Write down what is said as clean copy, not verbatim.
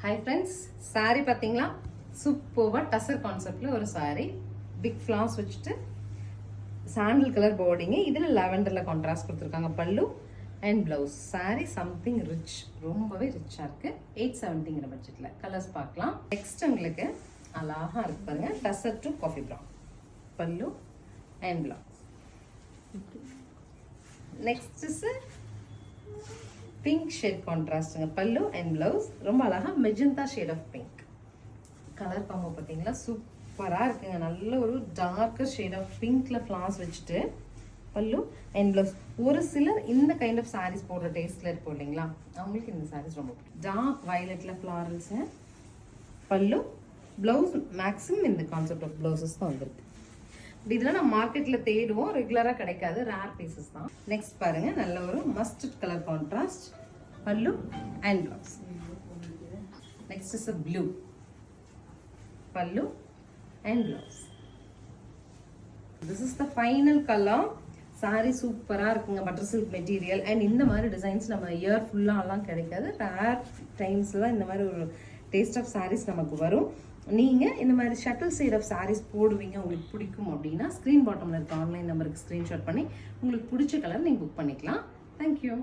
Hi friends, sari பார்த்தீங்களா? சூப்பர்வா டசர் கான்செப்டில் ஒரு சாரீ, பிக் ஃப்ளாஸ் வச்சுட்டு சாண்டில் கலர் பார்டிங்கு, இதில் லாவெண்டரில் கான்ட்ராஸ்ட் கொடுத்துருக்காங்க. பல்லு and blouse. Sari something rich, ரொம்பவே ரிச்சாக இருக்குது. 870ங்கிற பட்ஜெட்டில். கலர்ஸ் பார்க்கலாம். நெக்ஸ்ட் உங்களுக்கு அழகாக இருக்கு பாருங்க, tussar to coffee brown. Pallu and blouse. Next is pink shade கான்ட்ராஸ்ட்டுங்க. பல்லு அண்ட் ப்ளவுஸ் ரொம்ப அழகா magenta shade of pink. Colour combo பார்த்தீங்களா, சூப்பராக இருக்குங்க. நல்ல ஒரு டார்க்கர் ஷேட் ஆஃப் பிங்க்ல ஃப்ளார்ஸ் வச்சுட்டு பல்லு அண்ட் ப்ளவுஸ். ஒரு சிலர் இந்த கைண்ட் ஆஃப் சாரீஸ் போடுற டேஸ்ட்ல இருக்கும் இல்லைங்களா, அவங்களுக்கு இந்த சாரீஸ் ரொம்ப பிடிக்கும். டார்க் வயலட்ல ஃப்ளாரல்ஸுங்க. பல்லு ப்ளவுஸ் மேக்ஸிமம் இந்த கான்செப்ட் ஆஃப் ப்ளவுசஸ் தான் வந்திருக்கு. இதெல்லாம் நம்ம மார்க்கெட்ல தேடுவோம், ரெகுலரா கிடைக்காது, ரேர் பீசஸ் தான். நெக்ஸ்ட் பாருங்க, நல்ல ஒரு mustard colour contrast. Pallu and blouse. Next is blue. Pallu and blouse. This is the final colour. Sari சூப்பரா இருக்குங்க. பட்டர் சில்க் மெட்டீரியல் அண்ட் இந்த மாதிரி டிசைன்ஸ் நம்ம இயர் ஃபுல்லாலாம் கிடைக்காது. ரேர் டைம்ஸ்ல தான் இந்த மாதிரி ஒரு டேஸ்ட் ஆஃப் சாரீஸ் நமக்கு வரும். நீங்கள் இந்த மாதிரி ஷட்டில் சைட் ஆஃப் சாரீஸ் போடுவீங்க, உங்களுக்கு பிடிக்கும் அப்படின்னா ஸ்க்ரீன் பாட்டமில் இருக்க ஆன்லைன் நம்பருக்கு ஸ்க்ரீன்ஷாட் பண்ணி உங்களுக்கு பிடிச்ச கலர் நீங்கள் புக் பண்ணிக்கலாம். தேங்க்யூ.